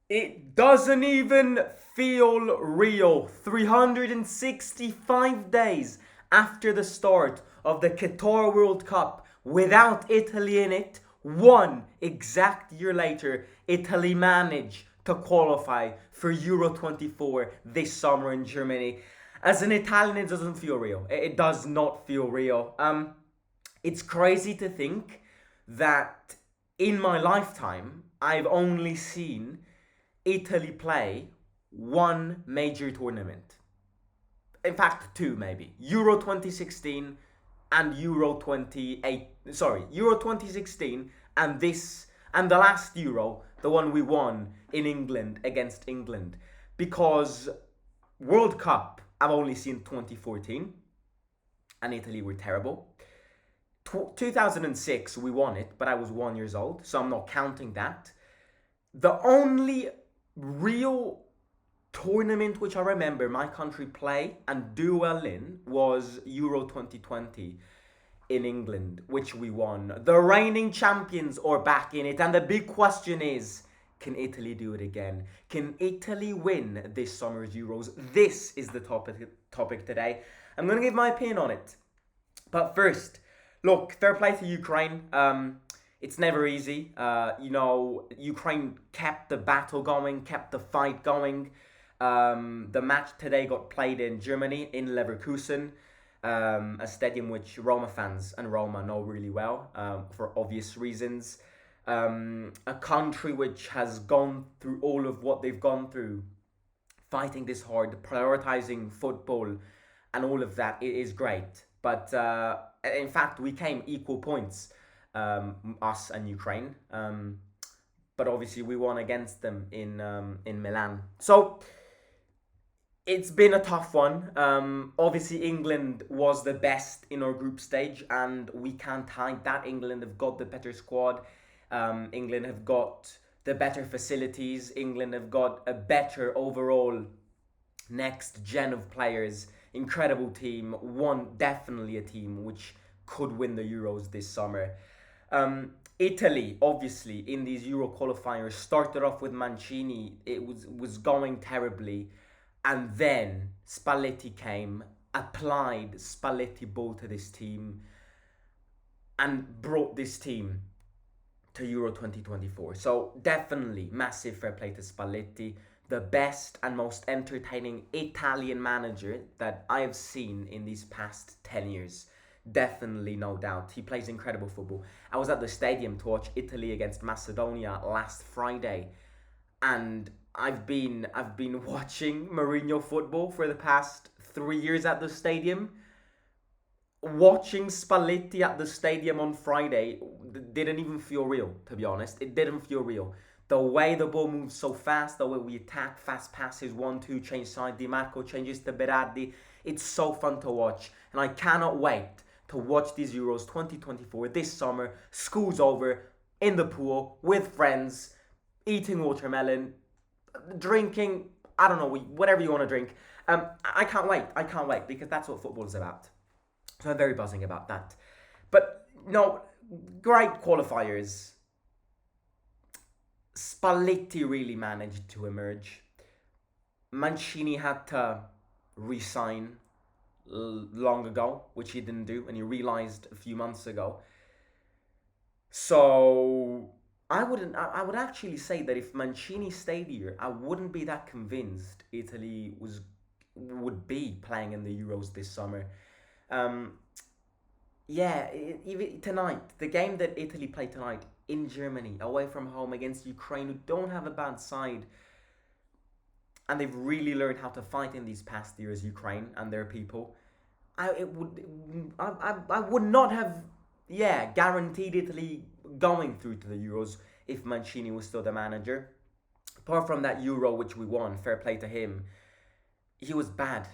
It doesn't even feel real. 365 days after the start of the Qatar World Cup without Italy in it, one exact year later, Italy managed to qualify for Euro 24 this summer in Germany. As an Italian, it doesn't feel real. It does not feel real. It's crazy to think that in my lifetime, I've only seen Italy play one major tournament. In fact, two maybe. Euro 2016 and Euro 28. Sorry, Euro 2016 and this and the last Euro, the one we won in England against England. Because World Cup, I've only seen 2014 and Italy were terrible. 2006 we won it, but I was 1 years old, so I'm not counting that. The only real tournament which I remember my country play and do well in was Euro 2020 in England, which we won. The reigning champions are back in it, and the big question is, can Italy do it again? Can Italy win this summer's Euros? This is the topic today. I'm going to give my opinion on it. But first, look, fair play to Ukraine. It's never easy. Ukraine kept the battle going, kept the fight going. The match today got played in Germany, in Leverkusen, a stadium which Roma fans and Roma know really well for obvious reasons. A country which has gone through all of what they've gone through, fighting this hard, prioritizing football, and all of that. It is great. But in fact, we came equal points, us and Ukraine. But obviously, we won against them in Milan. So it's been a tough one. Obviously, England was the best in our group stage, and we can't hide that. England have got the better squad. England have got the better facilities. England have got a better overall next gen of players. Incredible team. One definitely a team which could win the Euros this summer. Italy, obviously, in these Euro qualifiers, started off with Mancini. It was going terribly, and then Spalletti came, applied Spalletti ball to this team, and brought this team to Euro 2024. So definitely massive fair play to Spalletti, the best and most entertaining Italian manager that I've seen in these past 10 years. Definitely, no doubt. He plays incredible football. I was at the stadium to watch Italy against Macedonia last Friday, and I've been watching Mourinho football for the past 3 years at the stadium. Watching Spalletti at the stadium on Friday didn't even feel real, to be honest. It didn't feel real. The way the ball moves so fast, the way we attack, fast passes, 1-2, change side, Di Marco changes to Berardi. It's so fun to watch, and I cannot wait to watch these Euros 2024 this summer. School's over, in the pool, with friends, eating watermelon, drinking, I don't know, whatever you want to drink. I can't wait. I can't wait because that's what football is about. So I'm very buzzing about that. But no, great qualifiers. Spalletti really managed to emerge. Mancini had to resign long ago, which he didn't do, and he realized a few months ago. So I wouldn't. I would actually say that if Mancini stayed here, I wouldn't be that convinced Italy would be playing in the Euros this summer. Um, yeah, even tonight, the game that Italy played tonight in Germany, away from home against Ukraine, who don't have a bad side, and they've really learned how to fight in these past years, Ukraine and their people. I would not have, yeah, guaranteed Italy going through to the Euros if Mancini was still the manager. Apart from that Euro which we won, fair play to him, he was bad.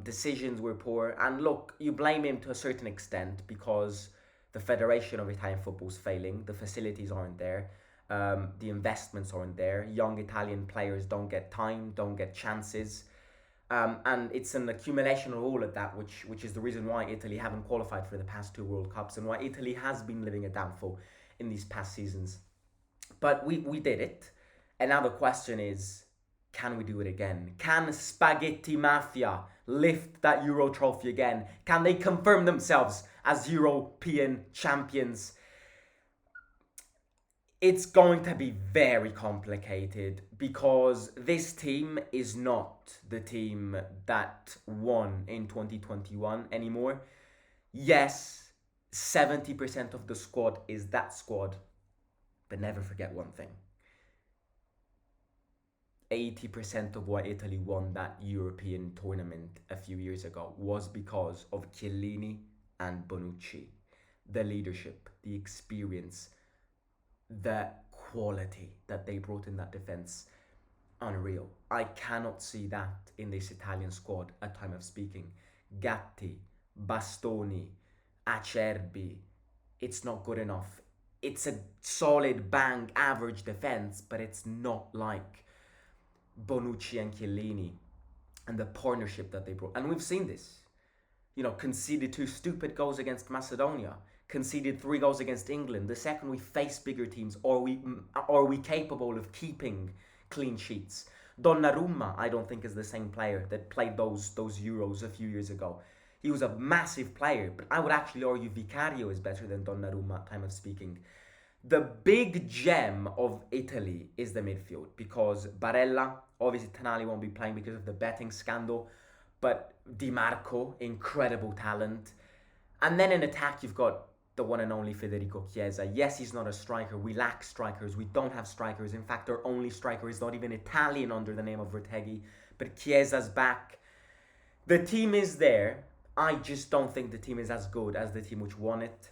Decisions were poor, and look, you blame him to a certain extent because the Federation of Italian Football is failing. The facilities aren't there. The investments aren't there. Young Italian players don't get time, don't get chances. And it's an accumulation of all of that, which is the reason why Italy haven't qualified for the past two World Cups and why Italy has been living a downfall in these past seasons. But we did it And now the question is, can we do it again? Can Spaghetti Mafia lift that Euro trophy again? Can they confirm themselves as European champions? It's going to be very complicated because this team is not the team that won in 2021 anymore. Yes, 70% of the squad is that squad, but never forget one thing. 80% of why Italy won that European tournament a few years ago was because of Chiellini and Bonucci. The leadership, the experience, the quality that they brought in that defense, unreal. I cannot see that in this Italian squad at time of speaking. Gatti, Bastoni, Acerbi, it's not good enough. It's a solid bang average defense, but it's not like Bonucci and Chiellini and the partnership that they brought. And we've seen this. Conceded 2 stupid goals against Macedonia, conceded 3 goals against England. The second we face bigger teams, are we capable of keeping clean sheets? Donnarumma, I don't think, is the same player that played those Euros a few years ago. He was a massive player, but I would actually argue Vicario is better than Donnarumma at time of speaking. The big gem of Italy is the midfield because Barella, obviously Tonali won't be playing because of the betting scandal, but Di Marco, incredible talent. And then in attack, you've got the one and only Federico Chiesa. Yes, he's not a striker. We lack strikers. We don't have strikers. In fact, our only striker is not even Italian under the name of Retegui. But Chiesa's back. The team is there. I just don't think the team is as good as the team which won it.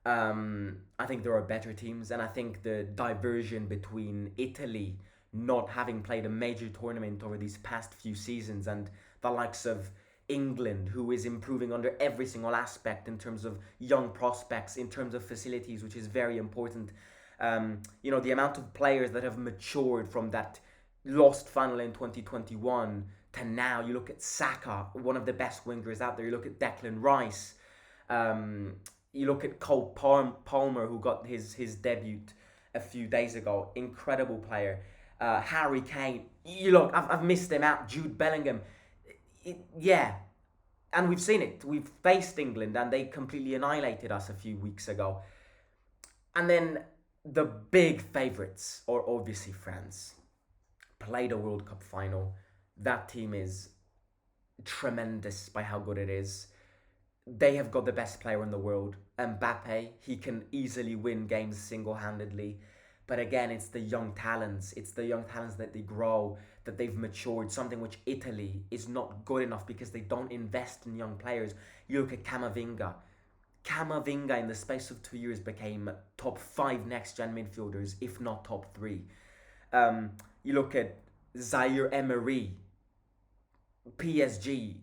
I think there are better teams, and I think the diversion between Italy not having played a major tournament over these past few seasons and the likes of England, who is improving under every single aspect in terms of young prospects, in terms of facilities, which is very important. The amount of players that have matured from that lost final in 2021 to now. You look at Saka, one of the best wingers out there. You look at Declan Rice. You look at Cole Palmer, who got his debut a few days ago. Incredible player. Harry Kane. I've missed him out. Jude Bellingham. And we've seen it. We've faced England and they completely annihilated us a few weeks ago. And then the big favourites are obviously France. Played a World Cup final. That team is tremendous by how good it is. They have got the best player in the world, Mbappe. He can easily win games single-handedly. But again, it's the young talents. It's the young talents that they grow, that they've matured, something which Italy is not good enough because they don't invest in young players. You look at Camavinga. Camavinga, in the space of 2 years, became top 5 next-gen midfielders, if not top 3. You look at Zaire Emery, PSG,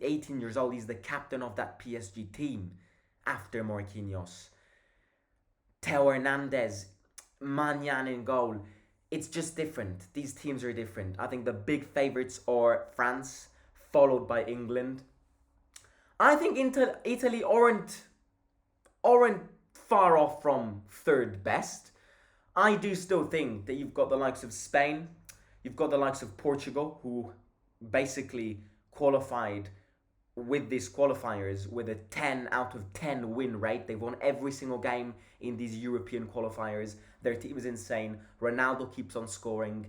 18 years old. He's the captain of that PSG team after Marquinhos. Theo Hernandez, Magnan in goal. It's just different. These teams are different. I think the big favourites are France, followed by England. I think Italy aren't far off from third best. I do still think that you've got the likes of Spain, you've got the likes of Portugal, who basically qualified with these qualifiers with a 10 out of 10 win rate. They've won every single game in these European qualifiers. Their team is insane. Ronaldo keeps on scoring.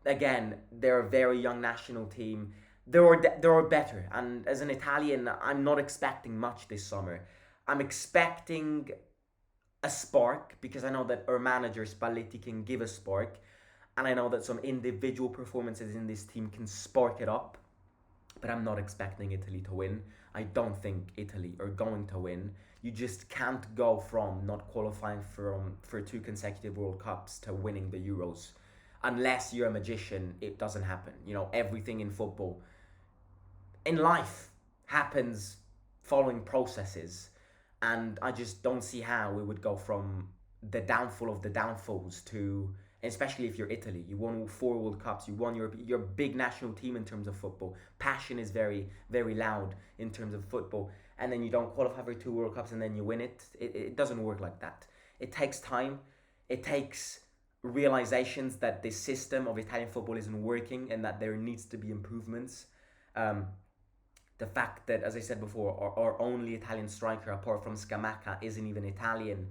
Again, they're a very young national team. They are better. And as an Italian, I'm not expecting much this summer. I'm expecting a spark because I know that our manager Spalletti can give a spark. And I know that some individual performances in this team can spark it up. But I'm not expecting Italy to win. I don't think Italy are going to win. You just can't go from not qualifying for 2 consecutive World Cups to winning the Euros. Unless you're a magician, it doesn't happen. Everything in football, in life, happens following processes. And I just don't see how we would go from the downfall of the downfalls to, especially if you're Italy. You won 4 World Cups. You won your big national team in terms of football. Passion is very, very loud in terms of football. And then you don't qualify for 2 World Cups and then you win it. It doesn't work like that. It takes time. It takes realizations that this system of Italian football isn't working and that there needs to be improvements. The fact that, as I said before, our only Italian striker, apart from Scamacca, isn't even Italian,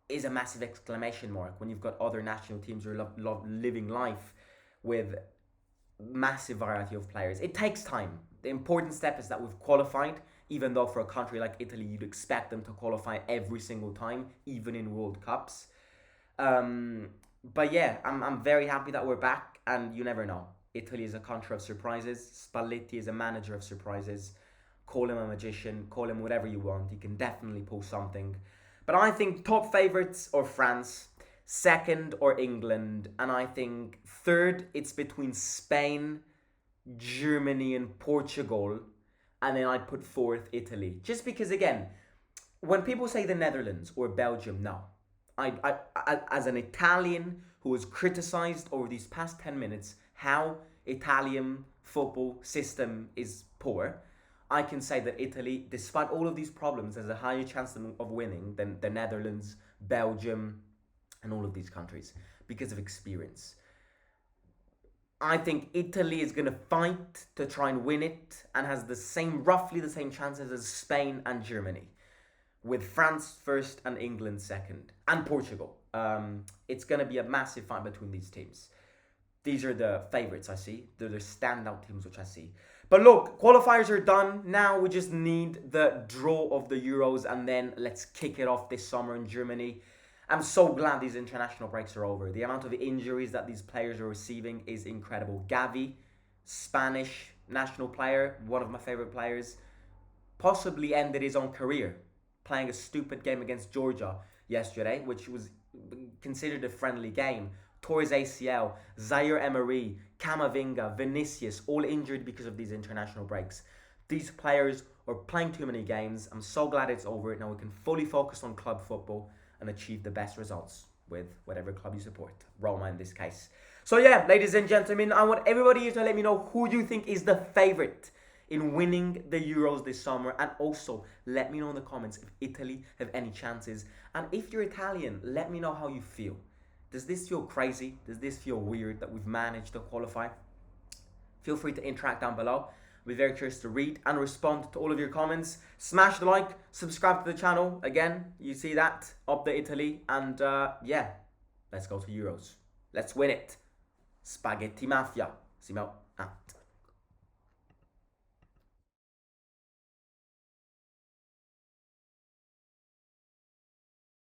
is a massive exclamation mark when you've got other national teams who are living life with massive variety of players. It takes time. The important step is that we've qualified, even though for a country like Italy, you'd expect them to qualify every single time, even in World Cups. But yeah, I'm very happy that we're back, and you never know. Italy is a country of surprises. Spalletti is a manager of surprises. Call him a magician, call him whatever you want. He can definitely pull something. But I think top favourites are France, second or England, and I think third it's between Spain, Germany and Portugal, and then I'd put fourth Italy. Just because, again, when people say the Netherlands or Belgium, no. I as an Italian who was criticised over these past 10 minutes how Italian football system is poor, I can say that Italy, despite all of these problems, has a higher chance of winning than the Netherlands, Belgium, and all of these countries because of experience. I think Italy is going to fight to try and win it and has roughly the same chances as Spain and Germany, with France first and England second, and Portugal. It's going to be a massive fight between these teams. These are the favourites I see. They're the standout teams which I see. But look, qualifiers are done. Now we just need the draw of the Euros, and then let's kick it off this summer in Germany. I'm so glad these international breaks are over. The amount of injuries that these players are receiving is incredible. Gavi, Spanish national player, one of my favourite players, possibly ended his own career playing a stupid game against Georgia yesterday, which was considered a friendly game. Tore his ACL, Zaire Emery, Camavinga, Vinicius, all injured because of these international breaks. These players are playing too many games. I'm so glad it's over. Now we can fully focus on club football and achieve the best results with whatever club you support. Roma in this case. So yeah, ladies and gentlemen, I want everybody here to let me know who you think is the favourite in winning the Euros this summer, and also let me know in the comments if Italy have any chances, and if you're Italian, let me know how you feel. Does this feel crazy? Does this feel weird that we've managed to qualify? Feel free to interact down below. I'll be very curious to read and respond to all of your comments. Smash the like, subscribe to the channel. Again, you see that, up the Italy, and yeah, let's go to Euros. Let's win it. Spaghetti Mafia. Simo out.